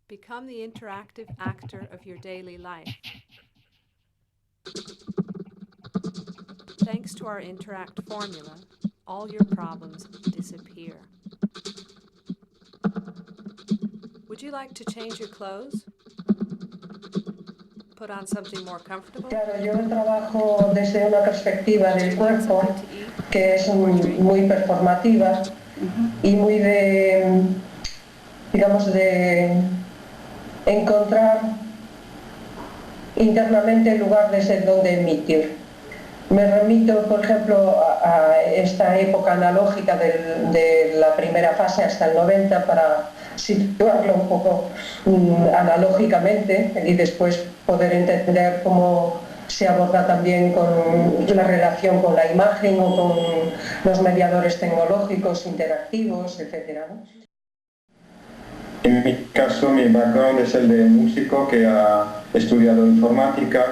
Become the interactive actor of your daily life. Thanks to our Interact formula, all your problems disappear. Would you like to change your clothes? Put on something more comfortable? Claro, yo trabajo desde una perspectiva del cuerpo que es muy performativa y muy de, digamos, de encontrar internamente el lugar desde donde emitir. Me remito, por ejemplo, a esta época analógica de la primera fase hasta el 90 para situarlo un poco analógicamente y después poder entender cómo se aborda también con la relación con la imagen o con los mediadores tecnológicos interactivos, etc., ¿no? En mi caso, mi background es el de músico que ha estudiado informática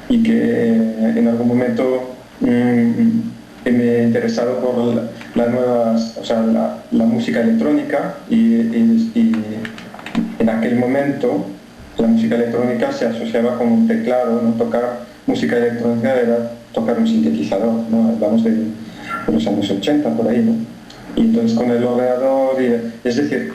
y que en algún momento me he interesado por la música electrónica y en aquel momento la música electrónica se asociaba con un teclado, ¿no? Tocar música electrónica era tocar un sintetizador, ¿no? Hablamos de los años 80 por ahí, ¿no? Y entonces con el ordenador, es decir,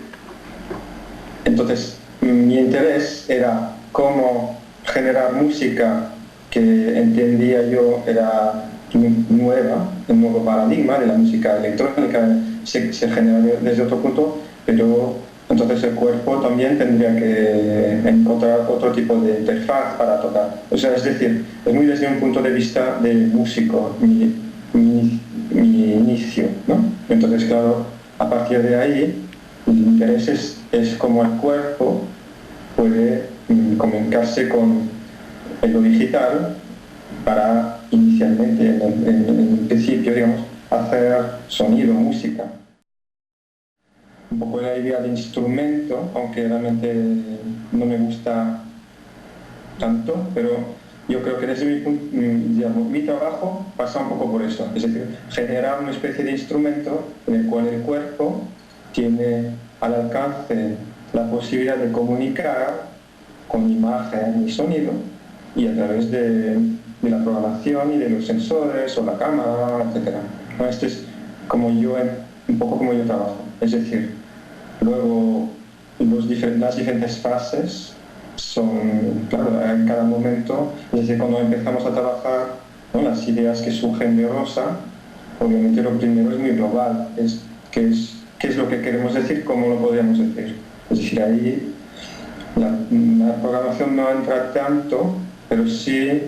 entonces mi interés era cómo generar música que entendía yo era nueva, un nuevo paradigma de la música electrónica, se genera desde otro punto, pero entonces el cuerpo también tendría que encontrar otro tipo de interfaz para tocar. O sea, es decir, es muy desde un punto de vista de músico, mi inicio, ¿no? Entonces, claro, a partir de ahí, mi interés es cómo el cuerpo puede comunicarse con lo digital para inicialmente, en el principio, digamos, hacer sonido, música. Un poco la idea de instrumento, aunque realmente no me gusta tanto, pero yo creo que desde mi trabajo pasa un poco por eso, es decir, generar una especie de instrumento en el cual el cuerpo tiene al alcance la posibilidad de comunicar con imagen y sonido, y a través de la programación y de los sensores o la cámara, etc. Este es un poco como yo trabajo. Es decir, luego las diferentes fases son, claro, en cada momento, desde cuando empezamos a trabajar, ¿no? Las ideas que surgen de Rosa, obviamente lo primero es muy global, qué es lo que queremos decir, cómo lo podríamos decir. Es decir, ahí la programación no entra tanto, pero sí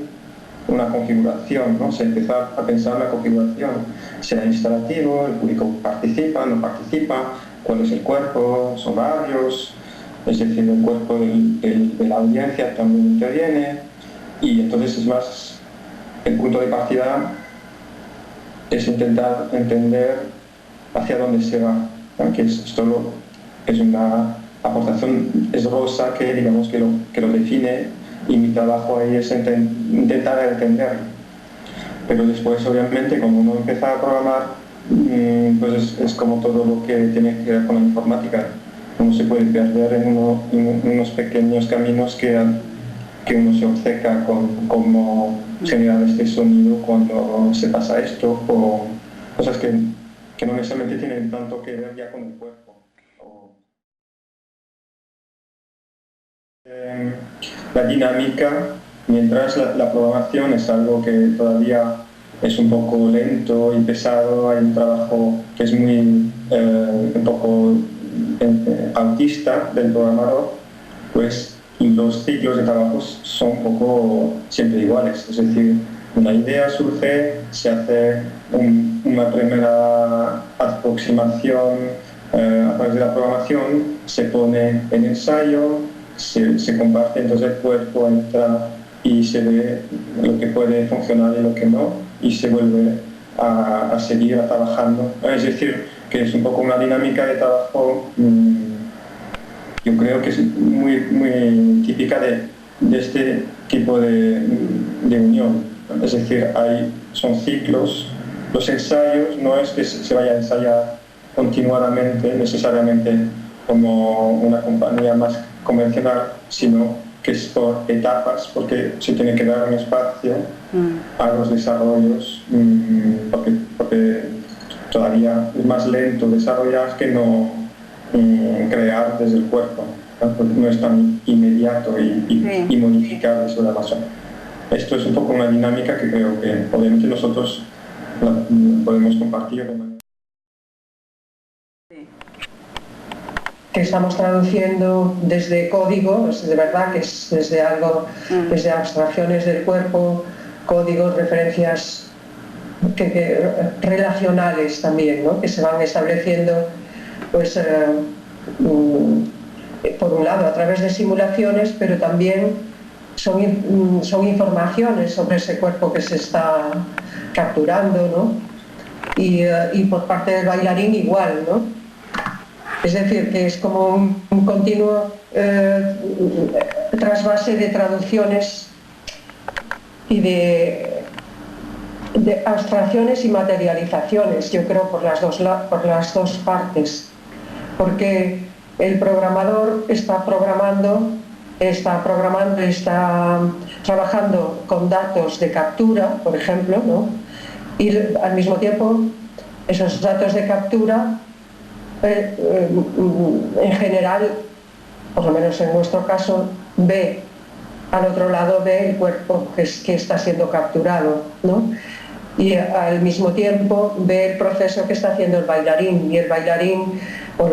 una configuración, ¿no? Se empieza a pensar la configuración, será instalativo, el público participa, no participa, cuál es el cuerpo, son varios, es decir, el cuerpo de la audiencia también interviene, y entonces es más, el punto de partida es intentar entender hacia dónde se va, ¿no? Que esto es una aportación, es Rosa que digamos que lo define, y mi trabajo ahí es intentar entenderlo. Pero después, obviamente, cuando uno empieza a programar, pues es como todo lo que tiene que ver con la informática. Uno se puede perder en unos pequeños caminos que uno se obceca con cómo generar este sonido cuando se pasa esto, o cosas que no necesariamente tienen tanto que ver ya con el cuerpo. La dinámica, mientras la programación es algo que todavía es un poco lento y pesado, hay un trabajo que es muy un poco autista del programador, pues los ciclos de trabajos son un poco siempre iguales, es decir, una idea surge, se hace una primera aproximación a través de la programación, se pone en ensayo, se comparte, entonces el cuerpo entra y se ve lo que puede funcionar y lo que no, y se vuelve a seguir trabajando. Es decir, que es un poco una dinámica de trabajo, yo creo que es muy, muy típica de este tipo de unión. Es decir, son ciclos. Los ensayos no es que se vaya a ensayar continuadamente necesariamente como una compañía más convencional, sino que es por etapas, porque se tiene que dar un espacio a los desarrollos, porque todavía es más lento desarrollar que no crear desde el cuerpo, ¿no? Porque no es tan inmediato y modificable sobre la base. Esto es un poco una dinámica que creo que obviamente nosotros la podemos compartir de manera... Que estamos traduciendo desde código, de verdad que es desde algo, desde abstracciones del cuerpo, códigos, referencias relacionales también, ¿no? Que se van estableciendo, pues, por un lado a través de simulaciones, pero también son informaciones sobre ese cuerpo que se está capturando, ¿no? Y por parte del bailarín igual, ¿no? Es decir, que es como un continuo trasvase de traducciones y de abstracciones y materializaciones, yo creo, por las dos partes. Porque el programador está trabajando con datos de captura, por ejemplo, ¿no? Y al mismo tiempo esos datos de captura en general, por lo menos en nuestro caso, al otro lado ve el cuerpo que está siendo capturado, ¿no? Y al mismo tiempo ve el proceso que está haciendo el bailarín, y el bailarín, el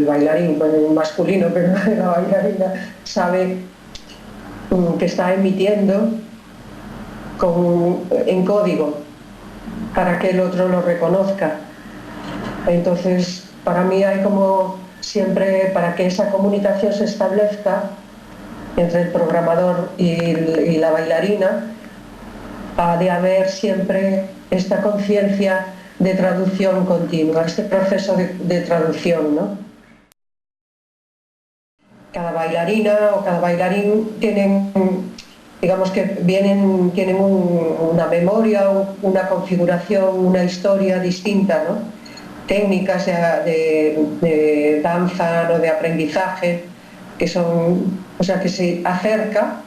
bailarín, el masculino, pero la bailarina sabe que está emitiendo en código para que el otro lo reconozca. Entonces, para mí hay como siempre, para que esa comunicación se establezca entre el programador y la bailarina, ha de haber siempre esta conciencia de traducción continua, este proceso de traducción, ¿no? Cada bailarina o cada bailarín tienen, digamos que tienen una memoria, una configuración, una historia distinta, ¿no? Técnicas de danza o de aprendizaje que se acerca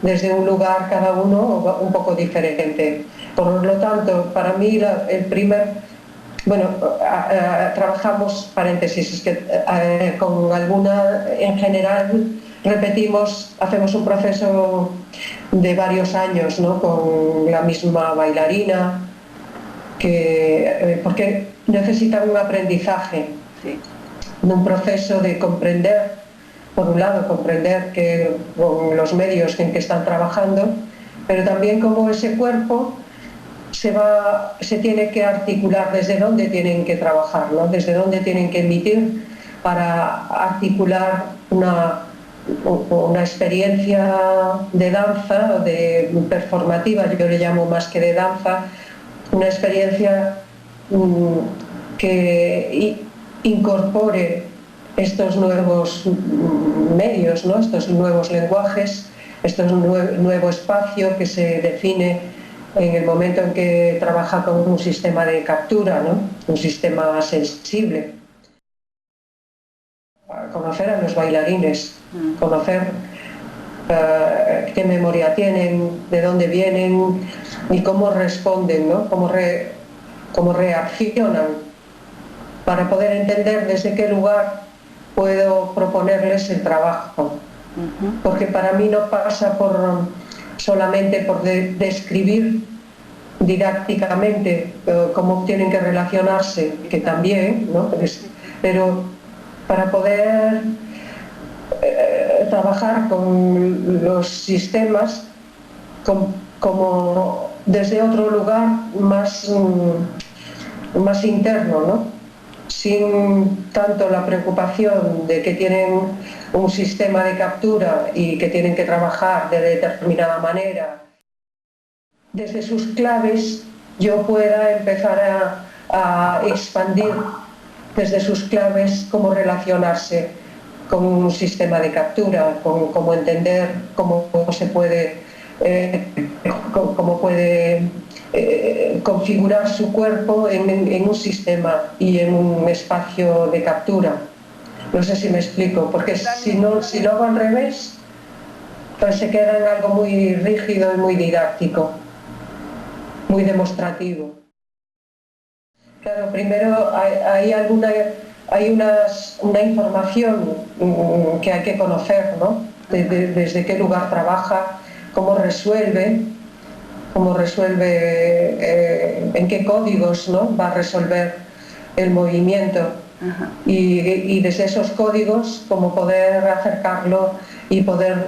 desde un lugar cada uno un poco diferente. Por lo tanto, para mí trabajamos, paréntesis, es que con alguna, en general, hacemos un proceso de varios años, ¿no? Con la misma bailarina, porque necesitan un aprendizaje, un proceso de comprender, por un lado, comprender que con los medios en que están trabajando, pero también cómo ese cuerpo se tiene que articular, desde dónde tienen que trabajar, ¿no? Desde dónde tienen que emitir para articular una experiencia de danza, de performativa, yo le llamo más que de danza, una experiencia que incorpore estos nuevos medios, ¿no? Estos nuevos lenguajes, este nuevo espacio que se define en el momento en que trabaja con un sistema de captura, ¿no? Un sistema sensible. Conocer a los bailarines, conocer qué memoria tienen, de dónde vienen y cómo responden, ¿no? Cómo reaccionan, para poder entender desde qué lugar puedo proponerles el trabajo. Porque para mí no pasa solamente por describir didácticamente cómo tienen que relacionarse, que también, ¿no? Pero para poder trabajar con los sistemas como desde otro lugar más interno, ¿no? Sin tanto la preocupación de que tienen un sistema de captura y que tienen que trabajar de determinada manera. Desde sus claves yo pueda empezar a expandir desde sus claves cómo relacionarse con un sistema de captura, cómo entender cómo se puede, cómo puede configurar su cuerpo en un sistema y en un espacio de captura. No sé si me explico, porque si lo hago al revés, pues se queda en algo muy rígido y muy didáctico, muy demostrativo. Claro, primero hay una información que hay que conocer, ¿no? Desde qué lugar trabaja, cómo resuelve, en qué códigos, ¿no?, va a resolver el movimiento. Y desde esos códigos, cómo poder acercarlo y poder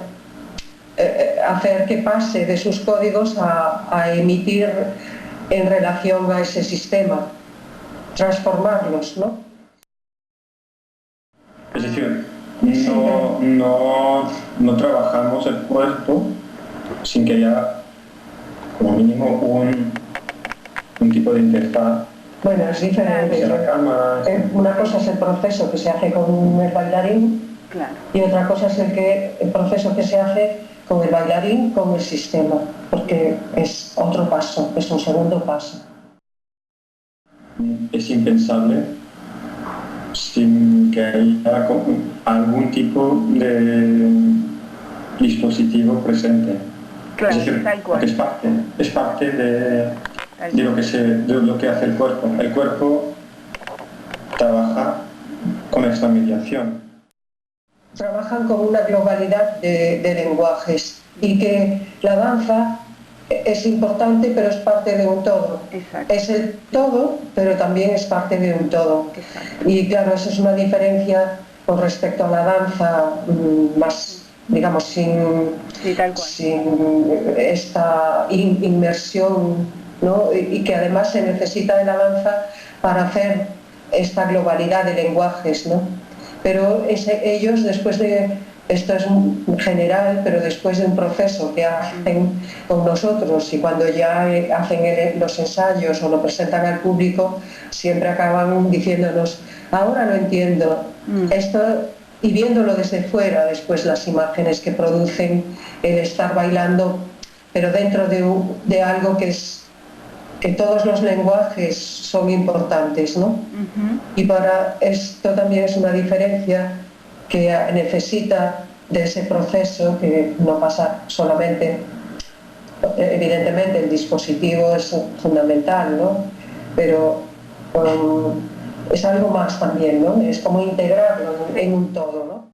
hacer que pase de sus códigos a emitir en relación a ese sistema, transformarlos, ¿no? Es decir, no trabajamos el cuerpo sin que haya como mínimo un tipo de interfaz. Bueno, es diferente. Una cosa es el proceso que se hace con el bailarín, claro, y otra cosa es el proceso que se hace con el bailarín, con el sistema, porque es otro paso, es un segundo paso. Es impensable sin que haya algún tipo de dispositivo presente. Claro, es decir, tal cual. Es parte de lo que hace el cuerpo. El cuerpo trabaja con esta mediación. Trabajan con una globalidad de lenguajes y que la danza es importante, pero es parte de un todo. Exacto. Es el todo, pero también es parte de un todo. Exacto. Y claro, eso es una diferencia con respecto a la danza más, digamos, sin esta inmersión, ¿no? Y que además se necesita de la danza para hacer esta globalidad de lenguajes, ¿no? Pero ellos, después de, esto es general, pero después de un proceso que hacen con nosotros y cuando ya hacen los ensayos o lo presentan al público, siempre acaban diciéndonos, ahora lo entiendo, esto, y viéndolo desde fuera, después las imágenes que producen, el estar bailando, pero dentro de algo que todos los lenguajes son importantes, ¿no? Y para esto también es una diferencia que necesita de ese proceso, que no pasa solamente, evidentemente el dispositivo es fundamental, ¿no? Pero es algo más también, ¿no? Es como integrarlo en un todo, ¿no?